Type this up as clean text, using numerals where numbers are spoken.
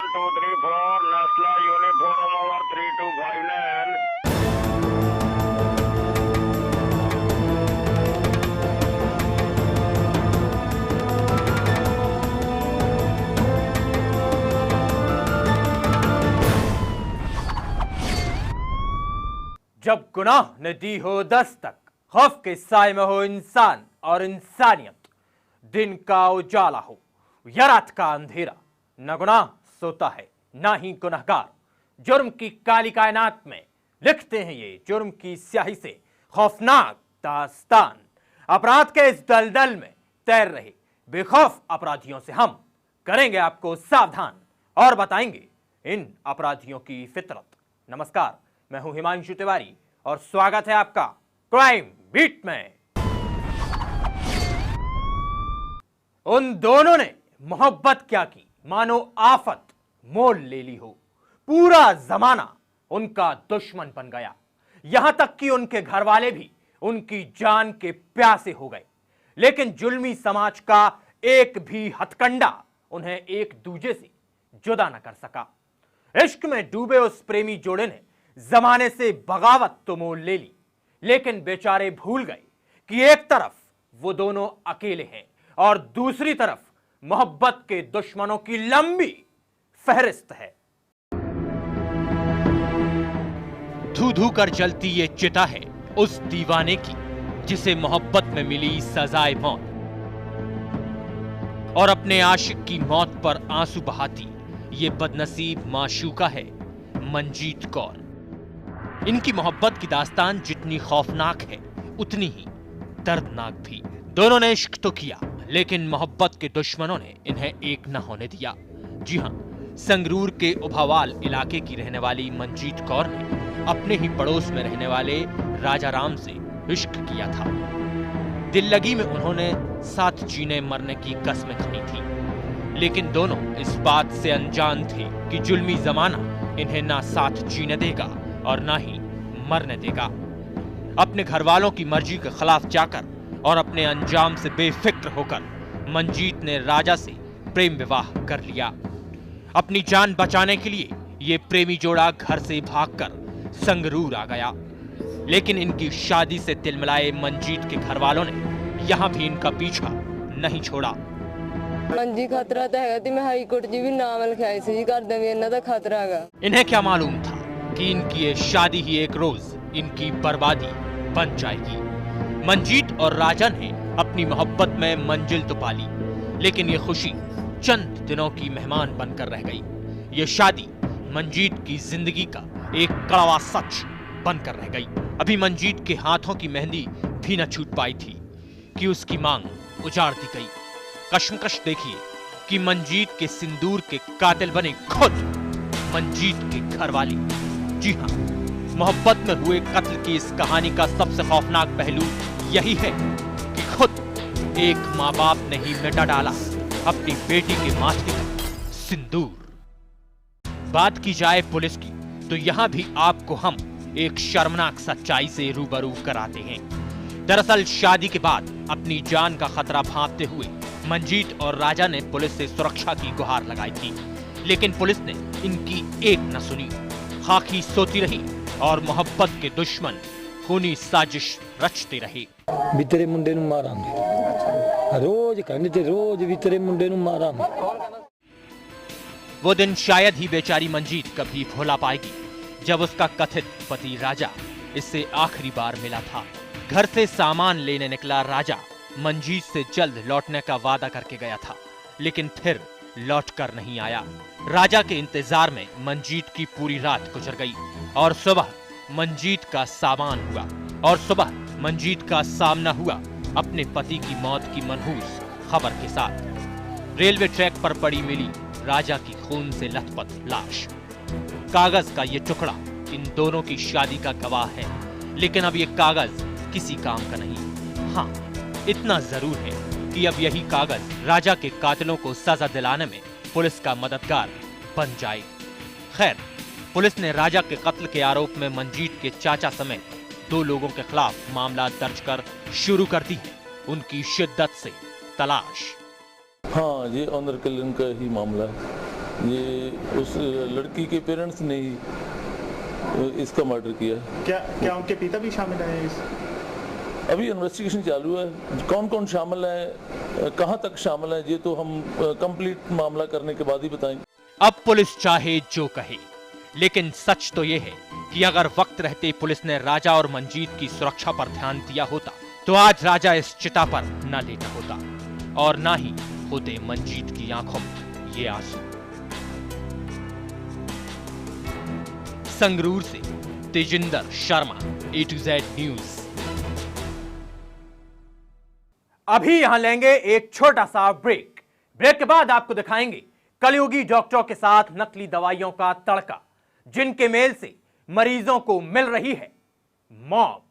234 National Uniform over 3259. जब गुनाह ने दी हो दस्तक, खौफ के साए में हो इंसान और इंसानियत, दिन का उजाला हो या रात का अंधेरा, न गुनाह सोता है ना ही गुनहगार। जुर्म की काली कायनात में लिखते हैं ये जुर्म की स्याही से खौफनाक दास्तान। अपराध के इस दलदल में तैर रहे बेखौफ अपराधियों से हम करेंगे आपको सावधान और बताएंगे इन अपराधियों की फितरत। नमस्कार, मैं हूं हिमांशु तिवारी और स्वागत है आपका क्राइम बीट में। उन दोनों ने मोहब्बत क्या की, मानो आफत मोल ले ली हो। पूरा जमाना उनका दुश्मन बन गया, यहां तक कि उनके घर वाले भी उनकी जान के प्यासे हो गए। लेकिन जुल्मी समाज का एक भी हथकंडा उन्हें एक दूजे से जुदा न कर सका। इश्क में डूबे उस प्रेमी जोड़े ने जमाने से बगावत तो मोल ले ली, लेकिन बेचारे भूल गए कि एक तरफ वो दोनों अकेले हैं और दूसरी तरफ मोहब्बत के दुश्मनों की लंबी फहरिस्त है। धू धू कर जलती ये चिता है उस दीवाने की जिसे मोहब्बत में मिली सजाए मौत, और अपने आशिक की मौत पर आंसू बहाती ये बदनसीब माशूका है मंजीत कौर। इनकी मोहब्बत की दास्तान जितनी खौफनाक है उतनी ही दर्दनाक भी। दोनों ने इश्क तो किया, लेकिन मोहब्बत के दुश्मनों ने इन्हें एक न होने दिया। जी हां, संगरूर के उभावाल इलाके की रहने वाली मंजीत कौर ने अपने ही पड़ोस में रहने वाले राजा राम से इश्क किया था। दिल लगी में उन्होंने साथ जीने मरने की कसमें खाई थी, लेकिन दोनों इस बात से अनजान थे कि जुल्मी जमाना इन्हें ना साथ जीने देगा और ना ही मरने देगा। अपने घर वालों की मर्जी के खिलाफ जाकर और अपने अंजाम से बेफिक्र होकर मंजीत ने राजा से प्रेम विवाह कर लिया। अपनी जान बचाने के लिए ये प्रेमी जोड़ा घर से भागकर संगरूर आ गया, लेकिन इनकी शादी से तिलमिलाए मंजीत के घर वालों ने यहाँ भी इनका पीछा नहीं छोड़ा। जी खतरा तो है कि मैं हाई कोर्ट जी भी नाम लिखाई सी कर दे, इन्ना दा खतरा है। इन्हें क्या मालूम था कि इनकी ये शादी ही एक रोज इनकी बर्बादी बन जाएगी। मंजीत और राजा ने अपनी मोहब्बत में मंजिल तो पाली, लेकिन ये खुशी चंद दिनों की मेहमान बनकर रह गई। ये शादी मंजीत की जिंदगी का एक कड़वा सच बनकर रह गई। अभी मंजीत के हाथों की मेहंदी भी न छूट पाई थी कि उसकी मांग उजाड़ दी गई। कश्मकश देखिए कि मंजीत के सिंदूर के कातिल बने खुद मंजीत के घर वाले। जी हाँ, मोहब्बत में हुए कत्ल की इस कहानी का सबसे खौफनाक पहलू यही है कि खुद एक माँ बाप ने ही मिटा डाला अपनी बेटी के माथे का सिंदूर। बात की जाए पुलिस की, तो यहाँ भी आपको हम एक शर्मनाक सच्चाई से रूबरू कराते हैं। दरअसल शादी के बाद अपनी जान का खतरा भांपते हुए मंजीत और राजा ने पुलिस से सुरक्षा की गुहार लगाई थी, लेकिन पुलिस ने इनकी एक न सुनी। खाकी सोती रही और मोहब्बत के दुश्मन खूनी साजिश रचते रहे। भी तेरे मुंडे नूं मारांगे, रोज कहंदे ते रोज भी तेरे मुंडे नूं मारांगे। वो दिन शायद ही बेचारी मंजीत कभी भुला पाएगी जब उसका कथित पति राजा इससे आखिरी बार मिला था। घर से सामान लेने निकला राजा मंजीत से जल्द लौटने का वादा करके गया था, लेकिन फिर लौट कर नहीं आया। राजा के इंतजार में मंजीत की पूरी रात गुजर गई और सुबह मंजीत का सामान हुआ और सुबह मंजीत का सामना हुआ अपने पति की मौत की मनहूस खबर के साथ। रेलवे ट्रैक पर पड़ी मिली राजा की खून से लथपथ लाश। कागज का ये टुकड़ा इन दोनों की शादी का गवाह है, लेकिन अब ये कागज किसी काम का नहीं। हाँ, इतना जरूर है कि अब यही कागज राजा के कातिलों को सजा दिलाने में पुलिस का मददगार बन जाए। खैर, पुलिस ने राजा के कत्ल के आरोप में मंजीत के चाचा समेत 2 लोगों के खिलाफ मामला दर्ज कर शुरू कर दी है उनकी शिद्दत से तलाश। हाँ, ये ऑनर किलिंग का ही मामला है। ये उस लड़की के पेरेंट्स ने ही इसका मर्डर किया। क्या उनके पिता भी शामिल हैं इस? अभी इन्वेस्टिगेशन चालू है, कौन कौन शामिल है, कहां तक शामिल है, ये तो हम कंप्लीट मामला करने के बाद ही बताएंगे। अब पुलिस चाहे जो कहे, लेकिन सच तो यह है कि अगर वक्त रहते पुलिस ने राजा और मंजीत की सुरक्षा पर ध्यान दिया होता तो आज राजा इस चिता पर न लेटा होता और ना ही होते मंजीत की आंखों में ये आंसू। संगरूर से Tejinder Sharma, A to Z news. अभी यहां लेंगे एक छोटा सा ब्रेक। ब्रेक के बाद आपको दिखाएंगे कलयुगी डॉक्टरों के साथ नकली दवाइयों का तड़का, जिनके मेल से मरीजों को मिल रही है मौत।